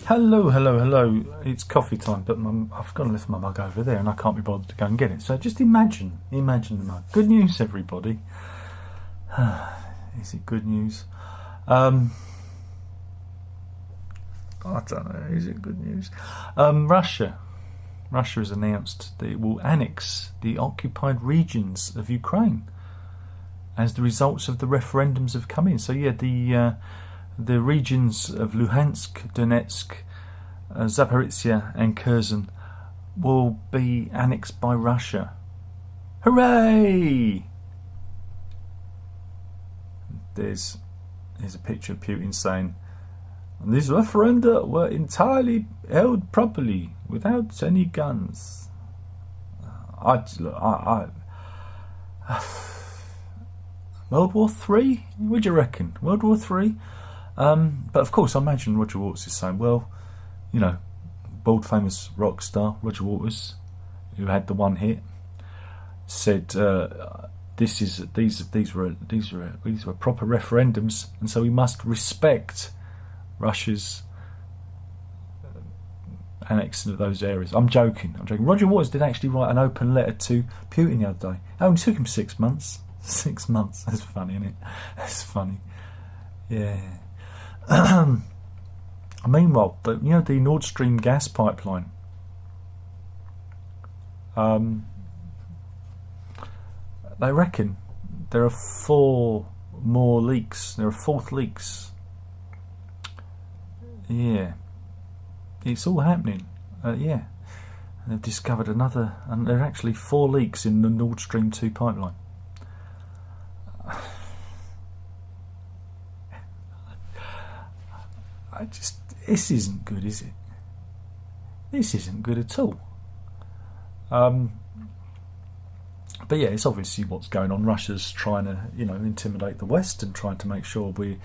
Hello, hello, hello. It's coffee time, but I've got to lift my mug over there and I can't be bothered to go and get it. So just imagine the mug. Good news, everybody. Is it good news? I don't know. Is it good news? Russia has announced that it will annex the occupied regions of Ukraine as the results of the referendums have come in. So yeah, the regions of Luhansk, Donetsk, Zaporizhia and Kherson will be annexed by Russia. Hooray! There's a picture of Putin saying, "These referenda were entirely held properly, without any guns." World War III? What do you reckon? World War III? But of course, I imagine Roger Waters is saying, well, you know, world famous rock star Roger Waters, who had the one hit, said these were proper referendums, and so we must respect Russia's annexing of those areas. I'm joking. Roger Waters did actually write an open letter to Putin the other day. It only took him 6 months. 6 months. That's funny, isn't it? That's funny. Yeah. Meanwhile, the Nord Stream gas pipeline. They reckon there are 4 more leaks. There are 4th leaks. Yeah, it's all happening. Yeah, they've discovered another, and there are actually 4 leaks in the Nord Stream 2 pipeline. This isn't good, is it? This isn't good at all. But yeah, it's obviously what's going on. Russia's trying to, intimidate the West and trying to make sure we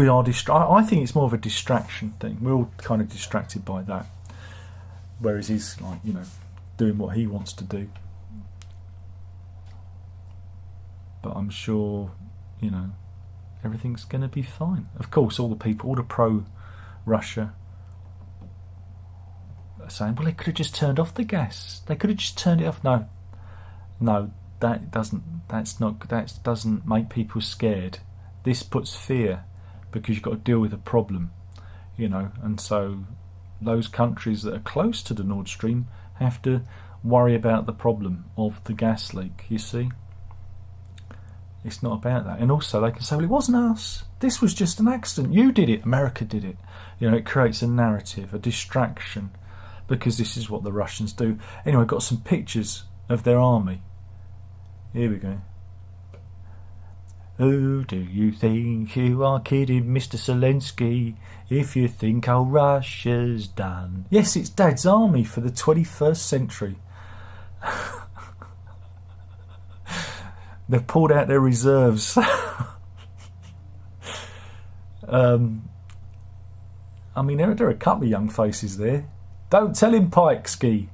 are I think it's more of a distraction thing. We're all kind of distracted by that, whereas he's doing what he wants to do. But I'm sure, everything's going to be fine. Of course, all the pro-Russia are saying, well, they could have just turned off the gas. They could have just turned it off. No, that doesn't make people scared. This puts fear, because you've got to deal with a problem, and so those countries that are close to the Nord Stream have to worry about the problem of the gas leak. You see, it's not about that. And also they can say, well, it wasn't us, this was just an accident, you did it, America did it. It creates a narrative, a distraction, because this is what the Russians do. Anyway, I've got some pictures of their army. Here we go. Who do you think you are kidding, Mr. Zelensky, if you think old Russia's done? Yes, it's Dad's army for the 21st century. They've pulled out their reserves. I mean, there are a couple of young faces there. Don't tell him, Pikesky.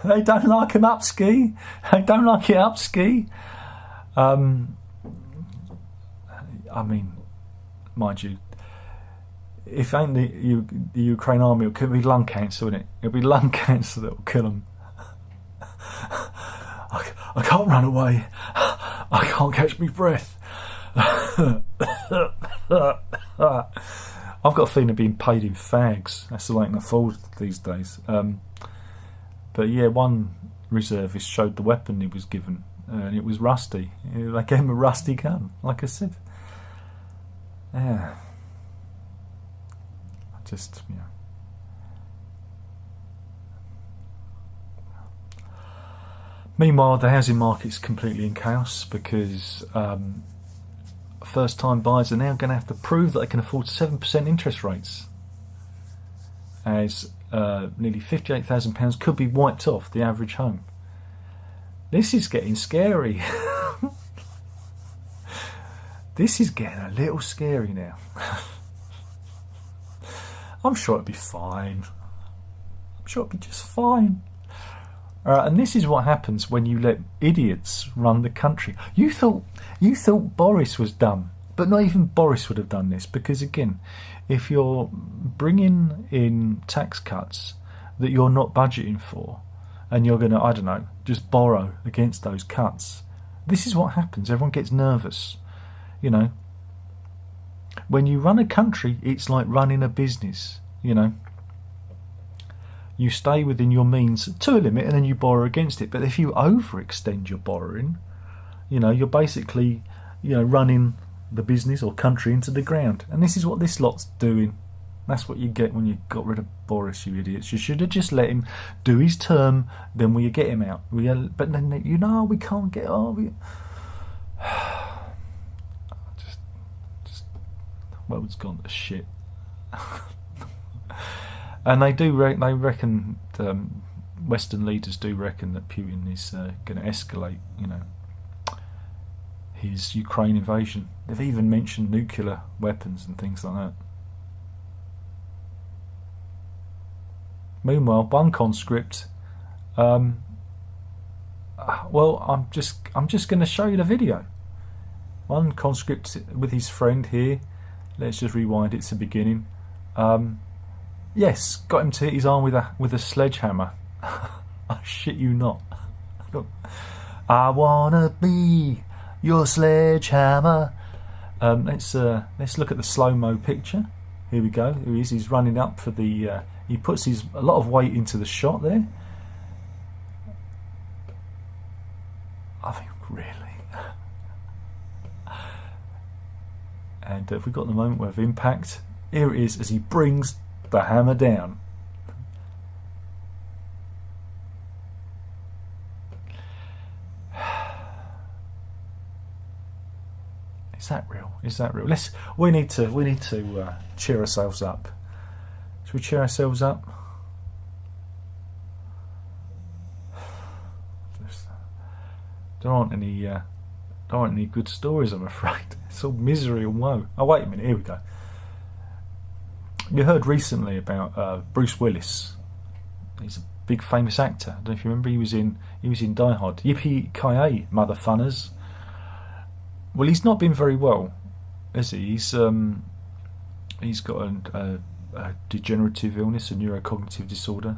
They don't like him up ski. They don't like it up ski. I mean, mind you, if ain't the Ukraine army, it could be lung cancer, wouldn't it? It'll be lung cancer that will kill them. I can't run away. I can't catch my breath. I've got a feeling of being paid in fags. That's the way I can afford these days. But yeah, one reservist showed the weapon he was given, and it was rusty. They gave him a rusty gun, like I said. Yeah. Meanwhile, the housing market's completely in chaos, because first-time buyers are now going to have to prove that they can afford 7% interest rates, as nearly £58,000 could be wiped off the average home. This is getting scary. This is getting a little scary now. I'm sure it'll be fine. I'm sure it'll be just fine. And this is what happens when you let idiots run the country. You thought Boris was dumb. But not even Boris would have done this, because again, if you're bringing in tax cuts that you're not budgeting for, and you're going to, I don't know, just borrow against those cuts, this is what happens. Everyone gets nervous. You know, when you run a country, it's like running a business. You know, you stay within your means to a limit, and then you borrow against it. But if you overextend your borrowing, you know, you're basically, you know, running the business or country into the ground. And this is what this lot's doing. That's what you get when you got rid of Boris, you idiots. You should have just let him do his term, then will you get him out? But then, you know, we can't get... just world's gone to shit. And they reckon, Western leaders do reckon that Putin is going to escalate, you know, his Ukraine invasion. They've even mentioned nuclear weapons and things like that. Meanwhile, one conscript, well, I'm just going to show you the video. One conscript with his friend here. Let's just rewind it to the beginning. Yes, got him to hit his arm with a sledgehammer. I shit you not. I wanna be your sledgehammer. Let's look at the slow-mo picture. Here we go. Here he is. He's running up for the. He puts a lot of weight into the shot there. I think really. And if we got the moment of impact, here it is as he brings the hammer down. Is that real? Is that real? We need to cheer ourselves up. Should we cheer ourselves up? There aren't any good stories, I'm afraid. It's all misery and woe. Oh, wait a minute. Here we go. You heard recently about Bruce Willis. He's a big famous actor. I don't know if you remember. He was in Die Hard. Yippee-ki-yay, mother funners. Well, he's not been very well, has he? He's got a degenerative illness, a neurocognitive disorder.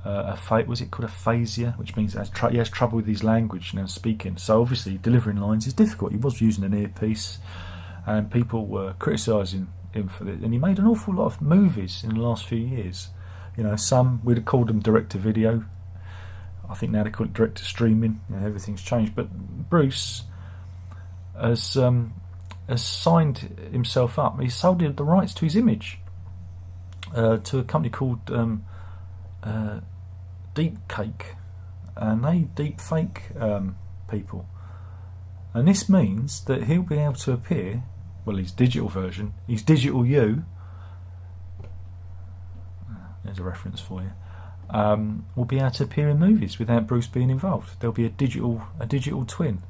Was it called aphasia, which means he has trouble with his language now speaking. So obviously delivering lines is difficult. He was using an earpiece, and people were criticising him for it. And he made an awful lot of movies in the last few years. You know, some we'd have called them direct to video. I think now they call it direct to streaming. You know, everything's changed. But Bruce has signed himself up. He sold the rights to his image to a company called Deepfake, and they deepfake people. And this means that he'll be able to appear, well, his digital version, his digital you, there's a reference for you, will be able to appear in movies without Bruce being involved. There'll be a digital twin.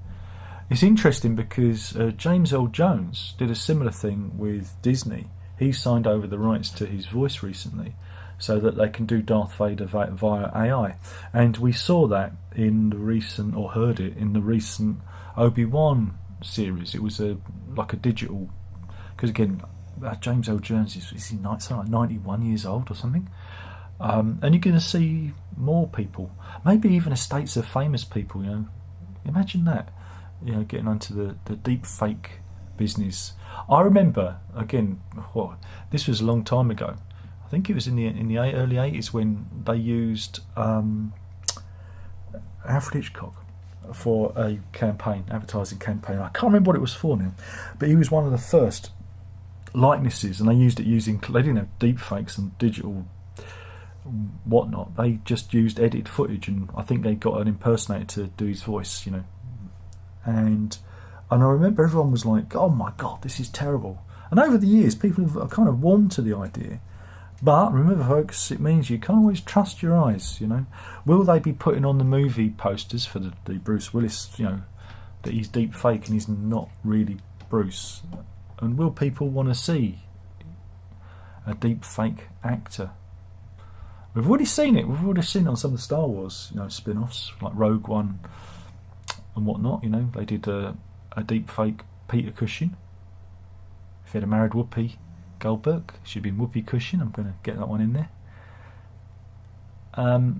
It's interesting because James Earl Jones did a similar thing with Disney. He signed over the rights to his voice recently so that they can do Darth Vader via AI. And we saw that in the recent, or heard it in the recent Obi-Wan series. It was like a digital, because again, James Earl Jones is he something like 91 years old or something. And you're going to see more people, maybe even estates of famous people. You know, imagine that. You know, getting onto the deep fake business. I remember, again, this was a long time ago. I think it was in the early 80s when they used Alfred Hitchcock for a advertising campaign. I can't remember what it was for now, but he was one of the first likenesses, and they used it they didn't have deep fakes and digital whatnot. They just used edited footage, and I think they got an impersonator to do his voice, you know. And I remember everyone was like, oh my god, this is terrible. And over the years, people have kind of warmed to the idea. But remember, folks, it means you can't always trust your eyes, you know. Will they be putting on the movie posters for the Bruce Willis, you know, that he's deep fake and he's not really Bruce? And will people want to see a deep fake actor? We've already seen it. We've already seen it on some of the Star Wars, you know, spin-offs, like Rogue One and whatnot, you know. They did a deep fake Peter Cushing. he had married Whoopi Goldberg. She'd been Whoopi Cushing. I'm going to get that one in there.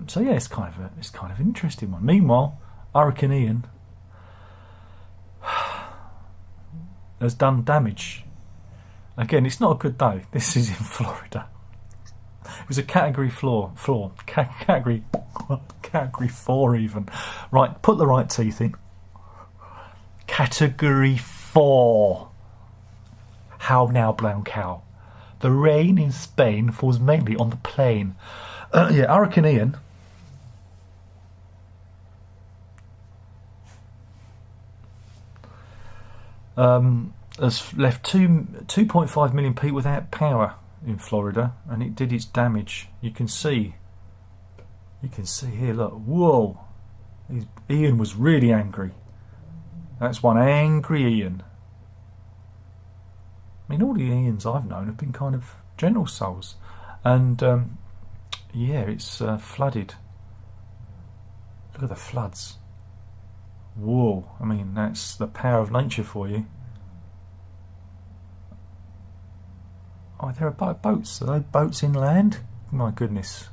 So yeah, it's kind of an interesting one. Meanwhile, Hurricane Ian has done damage. Again, it's not a good day. This is in Florida. It was a category category 4 even. Right, put the right teeth in. Category 4. How now, brown cow? The rain in Spain falls mainly on the plain. Yeah, Hurricane Ian has left 2.5 million people without power in Florida, and it did its damage. You can see here, look, whoa, Ian was really angry. That's one angry Ian. I mean, all the Ians I've known have been kind of gentle souls, and yeah, it's flooded. Look at the floods. Whoa, I mean, that's the power of nature for you. Oh, there are boats. Are they boats inland? My goodness.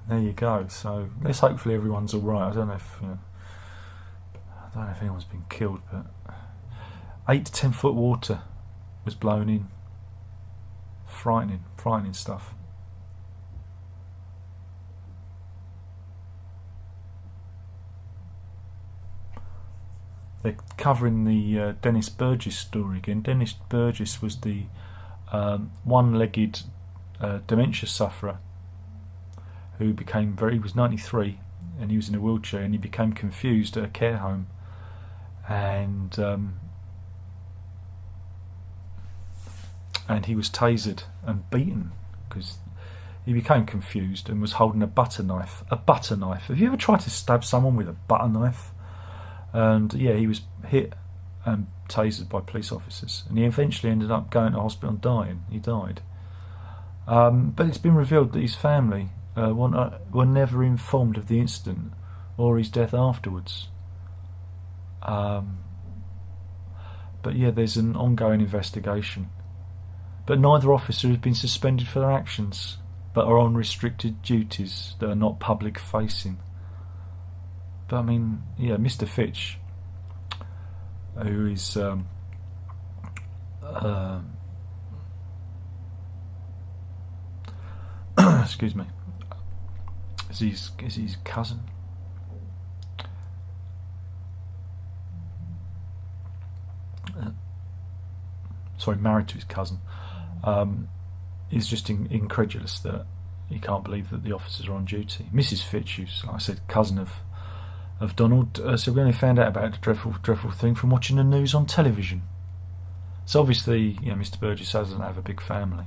There you go. So let's hopefully everyone's all right. I don't know if anyone's been killed, but 8 to 10 foot water was blown in. Frightening stuff. They're covering the Dennis Burgess story again. Dennis Burgess was the one-legged dementia sufferer who he was 93 and he was in a wheelchair, and he became confused at a care home, and he was tasered and beaten because he became confused and was holding a butter knife. A butter knife. Have you ever tried to stab someone with a butter knife? And yeah, he was hit and tasered by police officers, and he eventually ended up going to hospital and dying. He died. But it's been revealed that his family were never informed of the incident or his death afterwards. But yeah, there's an ongoing investigation. But neither officer has been suspended for their actions, but are on restricted duties that are not public facing. But I mean, yeah, Mr. Fitch, who is excuse me, is his cousin? Sorry, married to his cousin. Is just incredulous that he can't believe that the officers are on duty. Mrs. Fitch, who's, like I said, cousin of Donald, so we only found out about the dreadful thing from watching the news on television. So obviously, Mr. Burgess doesn't have a big family,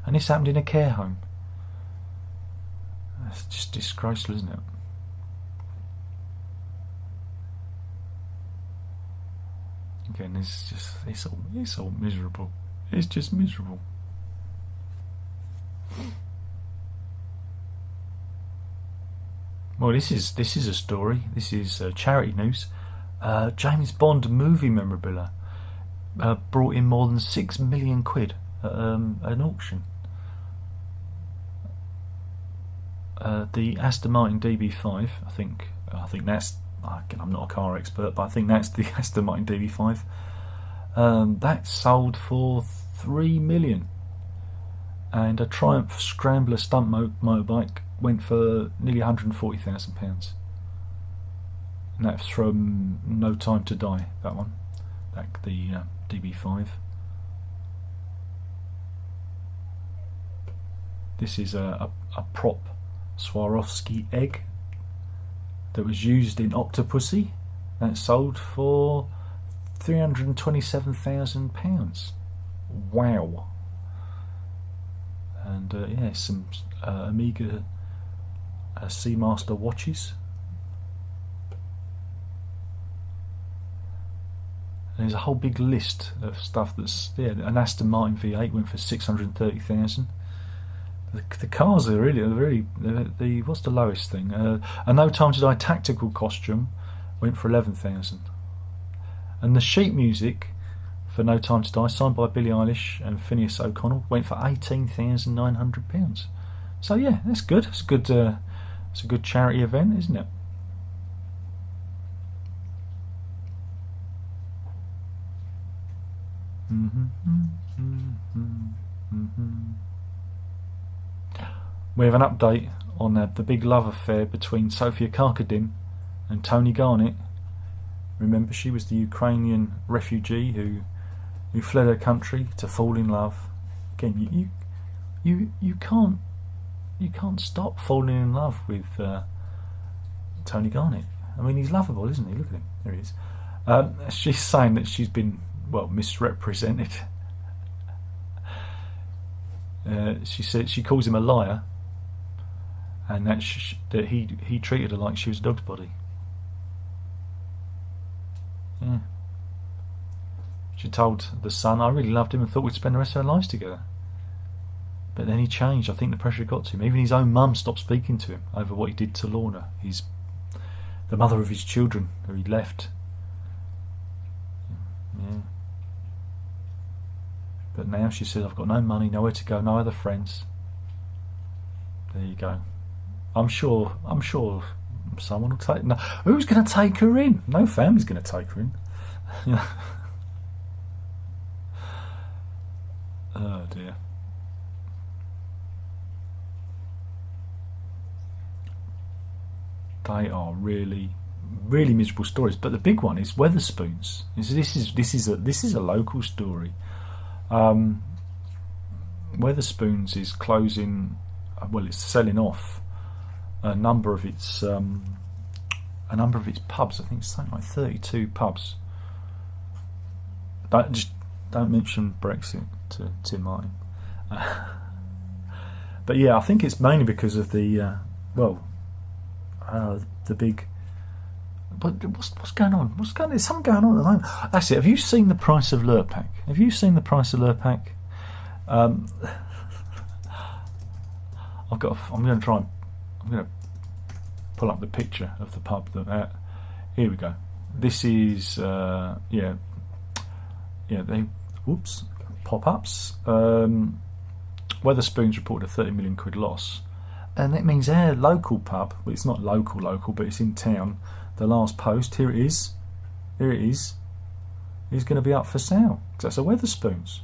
and this happened in a care home. It's just disgraceful, isn't it? Again, it's all miserable. It's just miserable. Well, this is a story. This is charity news. James Bond movie memorabilia brought in more than £6 million at an auction. The Aston Martin DB5, I think that's. Again, I'm not a car expert, but I think that's the Aston Martin DB5. That sold for £3 million, and a Triumph Scrambler stunt motorbike went for nearly £140,000, and that's from No Time to Die. That one, the DB5. This is a prop Swarovski egg that was used in Octopussy. That sold for £327,000. Wow. And yeah, some Omega Seamaster watches. And there's a whole big list of stuff that's there. An Aston Martin V8 went for £630,000. The cars are really the what's the lowest thing? A No Time to Die tactical costume went for £11,000. And the sheet music for No Time to Die, signed by Billie Eilish and Phineas O'Connell, went for £18,900. So yeah, that's good. It's good. It's a good charity event, isn't it? We have an update on the big love affair between Sofia Karkadin and Tony Garnett. Remember, she was the Ukrainian refugee who fled her country to fall in love. Again, you can't stop falling in love with Tony Garnett. I mean, he's lovable, isn't he? Look at him. There he is. She's saying that she's been, well, misrepresented. She said she calls him a liar, and that he treated her like she was a dog's body. Yeah. She told the Sun, I really loved him and thought we'd spend the rest of our lives together. But then he changed. I think the pressure got to him. Even his own mum stopped speaking to him over what he did to Lorna, the mother of his children, who he left. Yeah. But now she says, I've got no money, nowhere to go, no other friends. There you go. I'm sure someone will take. No, who's going to take her in? No family's going to take her in. Oh dear. They are really, really miserable stories. But the big one is Weatherspoons. This is a local story. Weatherspoons is closing. Well, it's selling off a number of its pubs. I think it's something like 32 pubs. Don't mention Brexit to Tim Martin. But yeah, I think it's mainly because of the big. But what's going on? There's something going on at the moment. That's it. Have you seen the price of Lurpak? I'm going to pull up the picture of the pub. Here we go. This is they pop-ups. Weatherspoons reported a 30 million quid loss, and that means our local pub, well, it's not local, but it's in town. The last post, here it is, is going to be up for sale. That's a Weatherspoons.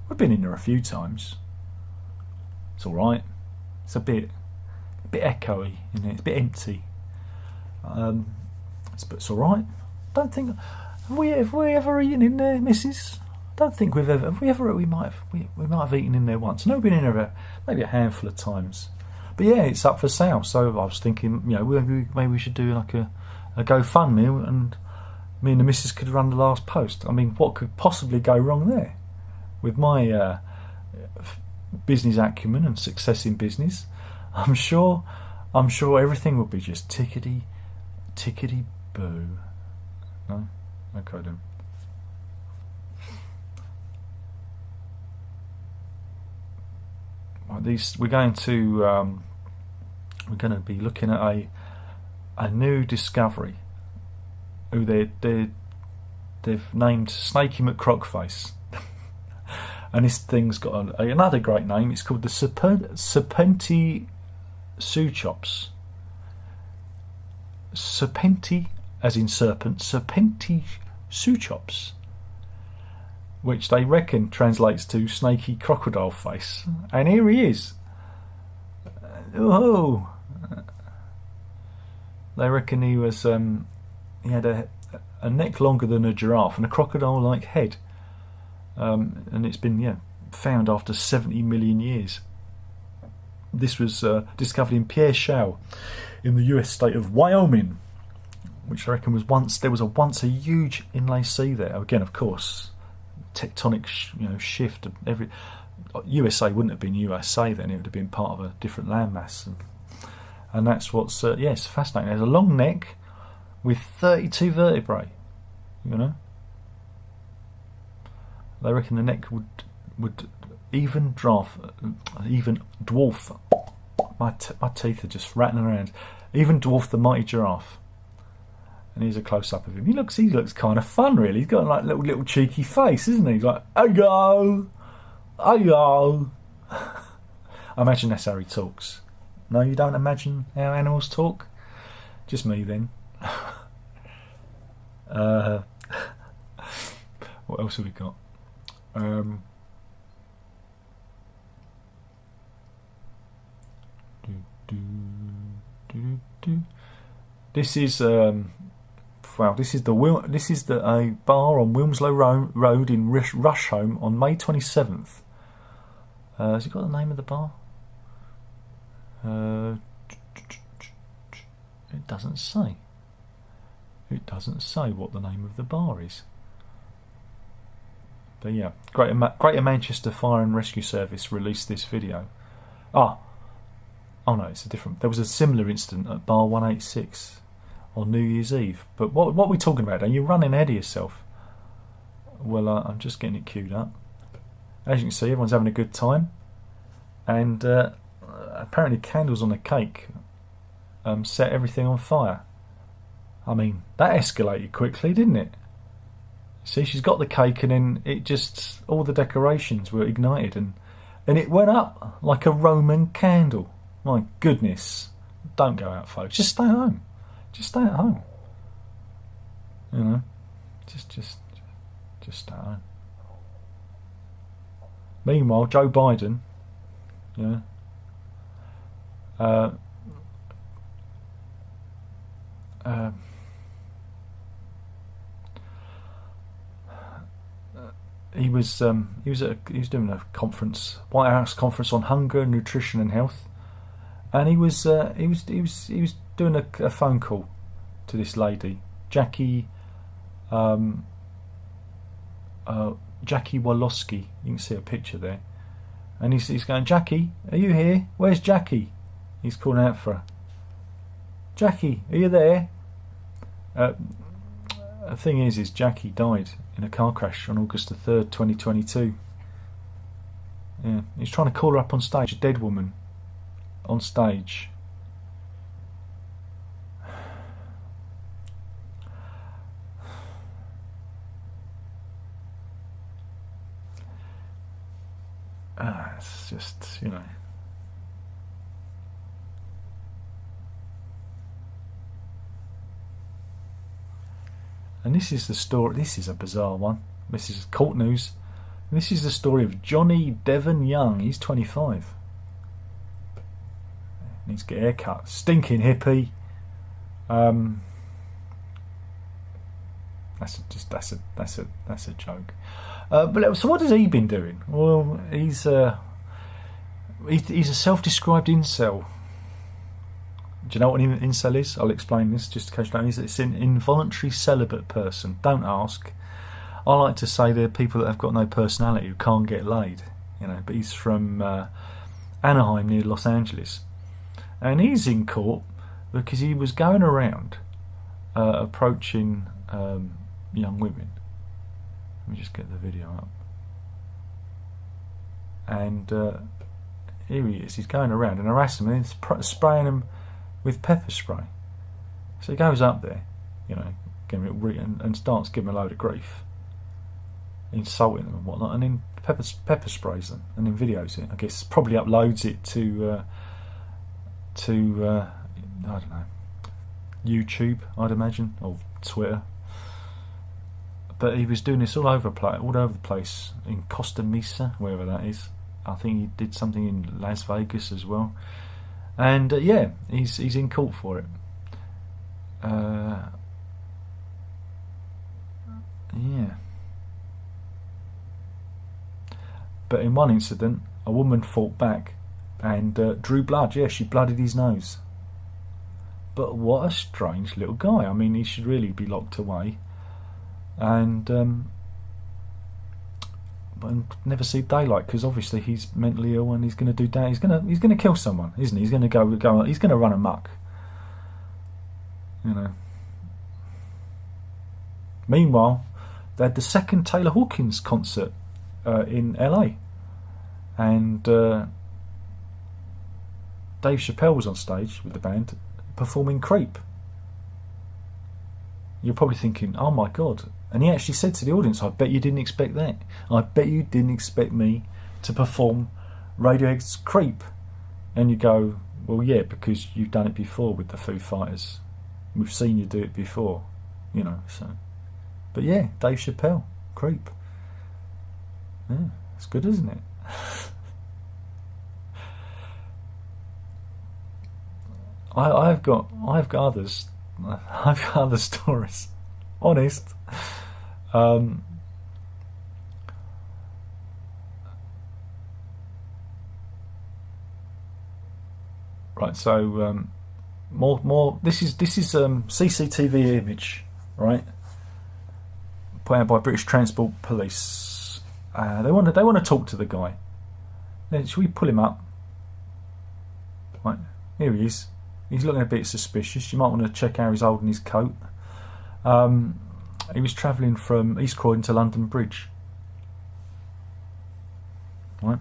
We've been in there a few times. It's all right. It's a bit echoey in there. It's a bit empty. But it's all right. Don't think have we ever eaten in there, Mrs. I don't think we've ever. Have we ever? We might have eaten in there once. I know we've been in there maybe a handful of times. But yeah, it's up for sale. So I was thinking, maybe we should do like a GoFundMe, and me and the missus could run the last post. I mean, what could possibly go wrong there? With my business acumen and success in business, I'm sure everything will be just tickety boo. No, okay then. We're going to be looking at a new discovery. Who they've named Snakey McCrockface, and this thing's got another great name. It's called the Serpenti Suchops. Serpenti, as in serpent. Serpenti Suchops, which they reckon translates to snaky crocodile face. And here he is. Oh, they reckon he was. He had a neck longer than a giraffe and a crocodile-like head. And it's been found after 70 million years. This was discovered in Pierre Shale in the US state of Wyoming, which I reckon was once a huge inland sea there. Again, of course, tectonic shift. USA wouldn't have been USA then; it would have been part of a different landmass, and that's what's it's fascinating. There's a long neck with 32 vertebrae. They reckon the neck would even dwarf. My teeth are just rattling around. Even dwarf the mighty giraffe. And here's a close-up of him. He looks kind of fun, really. He's got like little cheeky face, isn't he? He's like, "Hello, hello." I imagine that's how he talks. No, you don't imagine how animals talk? Just me then. What else have we got? This is this is a bar on Wilmslow Road in Rusholme on May 27th. Has it got the name of the bar? It doesn't say. It doesn't say what the name of the bar is. But yeah, Greater Manchester Fire and Rescue Service released this video. Oh no, it's a different. There was a similar incident at Bar 186 on New Year's Eve. But what are we talking about? Are you running ahead of yourself? Well, I'm just getting it queued up. As you can see, everyone's having a good time, and apparently candles on the cake set everything on fire. I mean, that escalated quickly, didn't it? See, she's got the cake, and then it just, all the decorations were ignited, and it went up like a Roman candle. My goodness. Don't go out, folks. Just stay at home. Just stay at home. You know, just stay at home. Meanwhile, Joe Biden, he was doing a conference, White House conference on hunger, nutrition, and health, and he was doing a phone call to this lady, Jackie Wolosky. You can see a picture there, and he's going, "Jackie, are you here? Where's Jackie?" He's calling out for her. "Jackie, are you there?" The thing is Jackie died in a car crash on August the 3rd, 2022. Yeah, he's trying to call her up on stage, a dead woman on stage. It's just, And this is the story. This is a bizarre one. This is court news. And this is the story of Johnny Devon Young. He's 25. Needs to get a haircut. Stinking hippie. That's a joke. But so what has he been doing? Well, he's a self-described incel. Do you know what an incel is? I'll explain this just in case you don't. It's an involuntary celibate person. Don't ask. I like to say they're people that have got no personality, who can't get laid. But he's from Anaheim near Los Angeles, and he's in court because he was going around approaching young women. Let me just get the video up. And here he is. He's going around and harassing them and spraying them with pepper spray. So he goes up there, and starts giving them a load of grief, insulting them and whatnot, and then pepper sprays them, and then videos it. I guess probably uploads it to I don't know, YouTube, I'd imagine, or Twitter. But he was doing this all over the place in Costa Mesa, wherever that is. I think he did something in Las Vegas as well. And he's in court for it. But in one incident, a woman fought back and drew blood. Yeah, she blooded his nose. But what a strange little guy. I mean, he should really be locked away. And but never see daylight, because obviously he's mentally ill and he's going to do that. He's going to kill someone, isn't he? He's going to go. He's going to run amok. Meanwhile, they had the second Taylor Hawkins concert in LA, and Dave Chappelle was on stage with the band performing "Creep." You're probably thinking, oh my God. And he actually said to the audience, I bet you didn't expect that. I bet you didn't expect me to perform Radiohead's Creep. And you go, well, yeah, because you've done it before with the Foo Fighters. We've seen you do it before, you know, so. But yeah, Dave Chappelle, Creep. Yeah, it's good, isn't it? I've got others. I've got other stories. Honest. Right. So more. This is CCTV image, right? Put out by British Transport Police. They want to talk to the guy. Then should we pull him up? Right. Here he is. He's looking a bit suspicious. You might want to check how he's holding his coat. He was travelling from East Croydon to London Bridge. Right.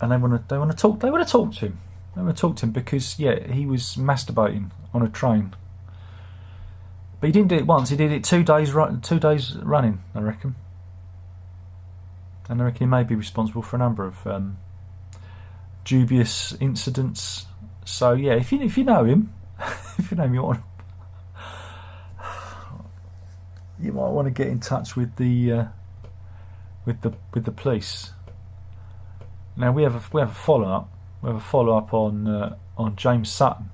And they want to talk to him. They want to talk to him because he was masturbating on a train. But he didn't do it once. He did it 2 days running, I reckon. And I reckon he may be responsible for a number of dubious incidents. So yeah, if you know him, you might want to get in touch with the police. Now we have a follow up. We have a follow up on James Sutton.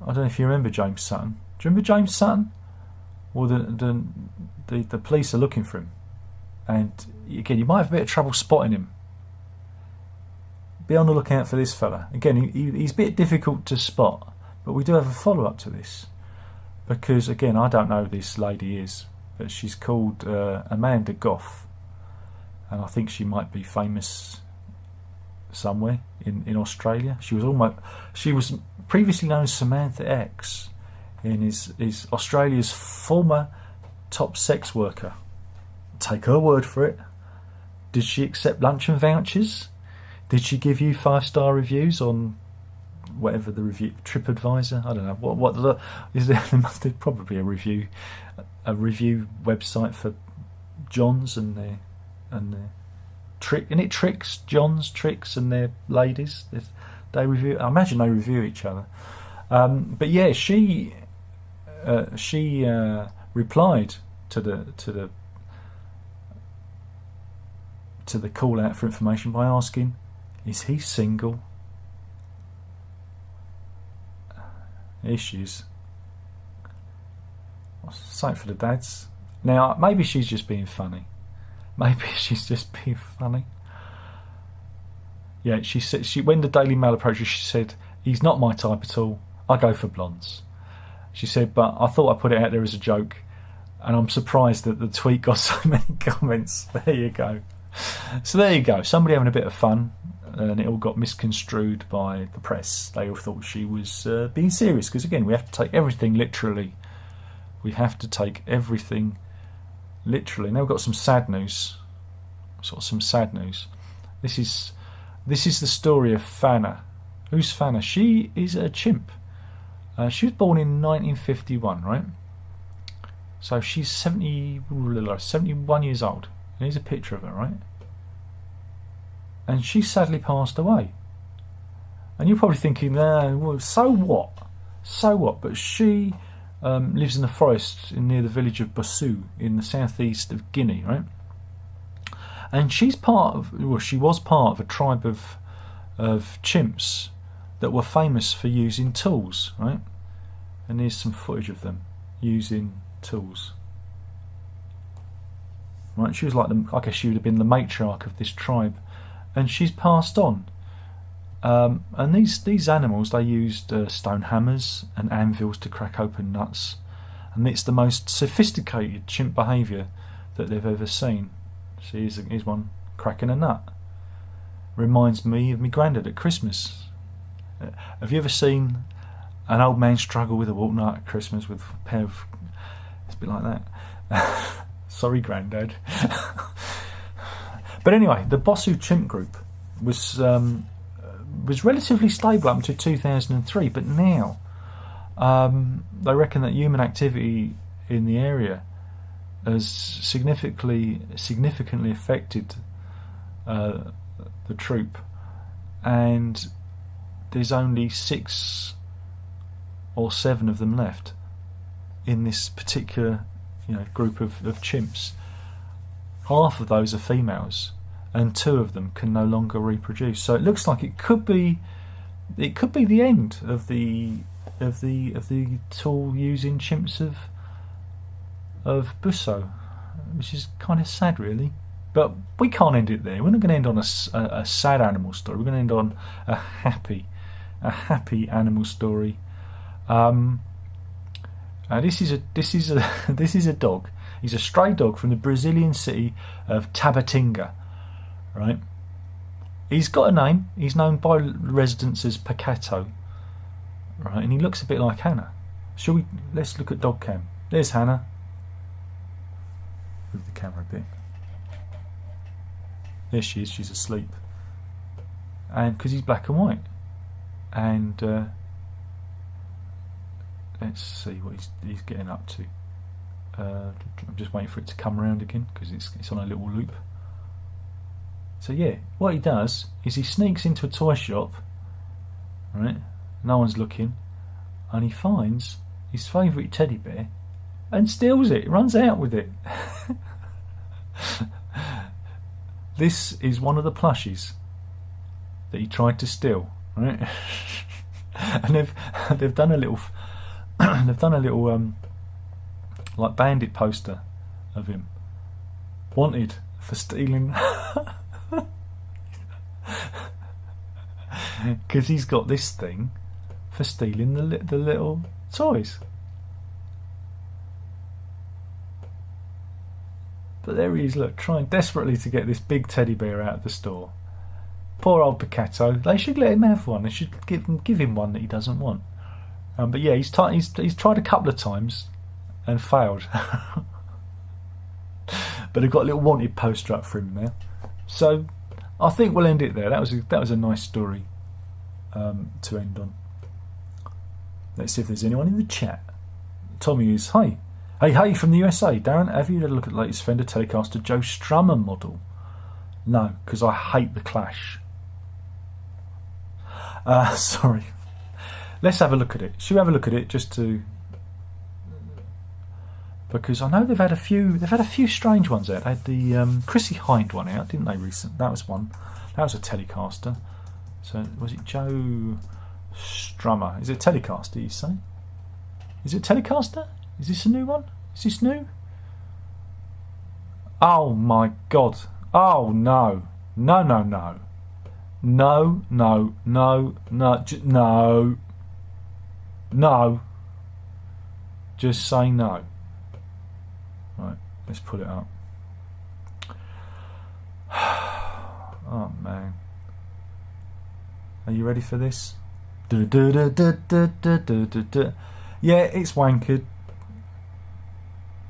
I don't know if you remember James Sutton. Do you remember James Sutton? Well, the police are looking for him, and again, you might have a bit of trouble spotting him. Be on the lookout for this fella. Again, he's a bit difficult to spot, but we do have a follow up to this because, again, I don't know who this lady is, but she's called Amanda Goff, and I think she might be famous somewhere in Australia. She was previously known as Samantha X, and is Australia's former top sex worker. Take her word for it. Did she accept luncheon vouchers? Did she give you 5-star reviews on whatever the review TripAdvisor? I don't know what is there. There must be probably a review website for Johns and their trick. And it tricks Johns tricks and their ladies. They review. I imagine they review each other. But yeah, she replied to the call out for information by asking, is he single? Issues. Something for the dads. Now, maybe she's just being funny. Yeah, she said, when the Daily Mail approached her, she said, he's not my type at all. I go for blondes. She said, but I thought I put it out there as a joke, and I'm surprised that the tweet got so many comments. There you go. So there you go. Somebody having a bit of fun, and it all got misconstrued by the press. They all thought she was being serious, because again, we have to take everything literally. Now we've got some sad news. This is the story of Fana. Who's Fana? She is a chimp. She was born in 1951, right? So she's 71 years old. Here's a picture of her, right? And she sadly passed away. And you're probably thinking, well, so what? But she lives in the forest near the village of Bossou in the southeast of Guinea, right? And she was part of a tribe of chimps that were famous for using tools, right? And here's some footage of them using tools. Right, she was like I guess she would have been the matriarch of this tribe, and she's passed on. And these animals, they used stone hammers and anvils to crack open nuts, and it's the most sophisticated chimp behaviour that they've ever seen. See, here's one cracking a nut. Reminds me of my granddad at Christmas. Have you ever seen an old man struggle with a walnut at Christmas with a pair of... It's a bit like that. Sorry, Grandad. But anyway, the Bossou chimp group was relatively stable up until 2003, but now They reckon that human activity in the area has significantly affected the troop, and there's only 6 or 7 of them left in this particular group of chimps. Half of those are females, and 2 of them can no longer reproduce. So it looks like it could be the end of the tool using chimps of Busso, which is kind of sad, really. But we can't end it there. We're not going to end on a sad animal story. We're going to end on a happy animal story. This is a dog. He's a stray dog from the Brazilian city of Tabatinga. Right. He's got a name. He's known by residents as Pacato. Right, and he looks a bit like Hannah. Let's look at dog cam. There's Hannah. Move the camera a bit. There she is. She's asleep. And because he's black and white. And let's see what he's getting up to. I'm just waiting for it to come around again because it's on a little loop. So yeah, what he does is he sneaks into a toy shop, right? No one's looking, and he finds his favourite teddy bear and steals it. Runs out with it. This is one of the plushies that he tried to steal, right? And they've done a little like bandit poster of him, wanted for stealing. Because he's got this thing for stealing the little toys. But there he is, look, trying desperately to get this big teddy bear out of the store. Poor old Picato. They should let him have one. They should give him one that he doesn't want. But yeah, he's tried a couple of times and failed. But they've got a little wanted poster up for him now. So I think we'll end it there. That was a nice story to end on. Let's see if there's anyone in the chat. Tommy is, hey from the USA. Darren, have you had a look at the latest Fender Telecaster Joe Strummer model? No, because I hate the Clash. Sorry. Let's have a look at it. Should we have a look at it just to? Because I know they've had a few strange ones out. They had the Chrissy Hind one out, didn't they? Recent. That was one. That was a Telecaster. So was it Joe Strummer? Is it a Telecaster? You say? Is it a Telecaster? Is this a new one? Is this new? Oh my God! Oh no! No! No! No! No! No! No! No! No! No! Just say no. Right, let's put it up. Oh man. Are you ready for this? Yeah, it's wankered.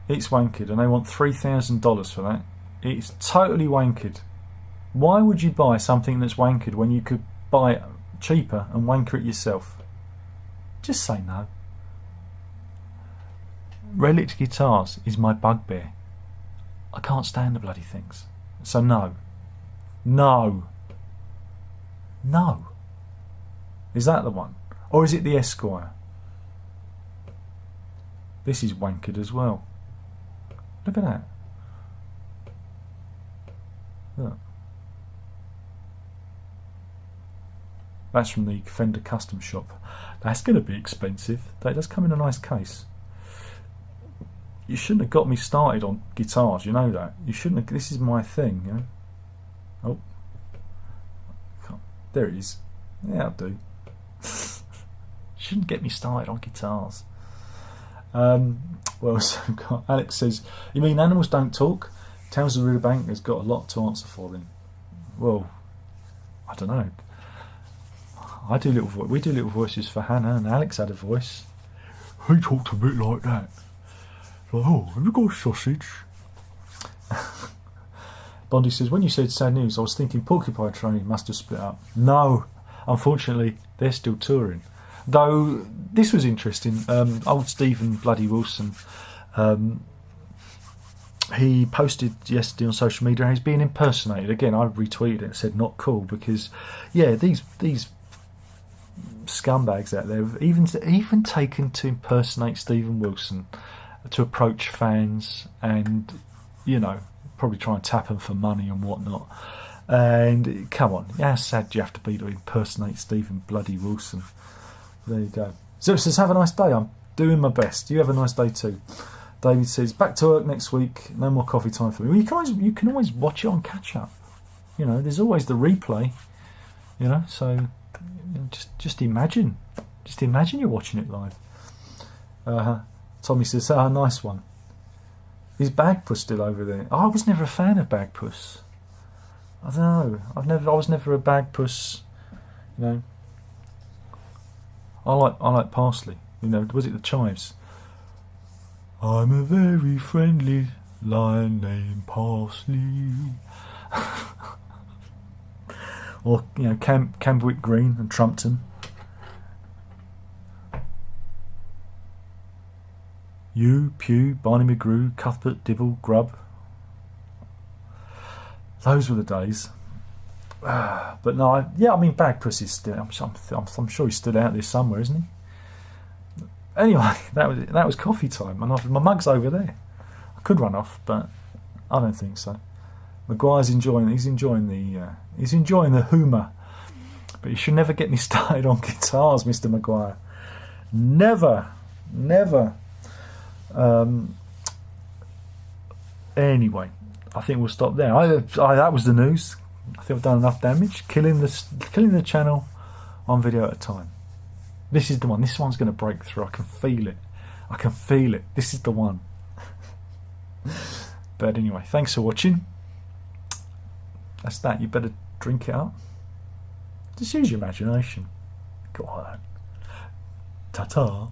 It's wankered, and they want $3,000 for that. It's totally wankered. Why would you buy something that's wankered when you could buy it cheaper and wanker it yourself? Just say no. Relic guitars is my bugbear. I can't stand the bloody things. So no. No. No. Is that the one? Or is it the Esquire? This is wankered as well. Look at that. Look. That's from the Fender Custom Shop. That's going to be expensive. That does come in a nice case. You shouldn't have got me started on guitars, you know that. You shouldn't have. This is my thing, you know. Oh. There it is. Yeah, I'll do. Shouldn't get me started on guitars. Well, so Alex says, you mean animals don't talk? Towns of Riverbank has got a lot to answer for them. Well, I don't know. We do little voices for Hannah, and Alex had a voice. He talked a bit like that. Like, oh, have you got a sausage? Bondi says, when you said sad news, I was thinking Porcupine Training must have split up. No, unfortunately, they're still touring. Though this was interesting. Old Stephen bloody Wilson, he posted yesterday on social media how he's being impersonated. Again, I retweeted it and said not cool, because yeah, these scumbags out there have even taken to impersonate Stephen Wilson to approach fans and, you know, probably try and tap them for money and whatnot. And come on, how sad do you have to be to impersonate Stephen bloody Wilson? There you go. So it says, have a nice day. I'm doing my best. You have a nice day too. David says, back to work next week. No more coffee time for me. Well, you can always watch it on catch up. You know, there's always the replay. You know, so you know, just imagine you're watching it live. Tommy says, nice one. Is Bagpuss still over there? Oh, I was never a fan of Bagpuss. I don't know. I was never a Bagpuss. You know, I like Parsley. You know, was it the chives? I'm a very friendly lion named Parsley. Or, you know, Camberwick Green and Trumpton. You, Pew, Barney McGrew, Cuthbert, Dibble, Grubb. Those were the days. But no, I mean, Bagpuss is still. I'm sure he's still out there somewhere, isn't he? Anyway, that was coffee time, and my mug's over there. I could run off, but I don't think so. Maguire's enjoying. He's enjoying the humour, but you should never get me started on guitars, Mr. Maguire. Never. Anyway, I think we'll stop there. That was the news. I think I've done enough damage. Killing the channel one video at a time. This is the one. This one's going to break through. I can feel it. This is the one. But anyway, thanks for watching. That's that. You better drink it up. Just use your imagination. Go on. Ta-ta.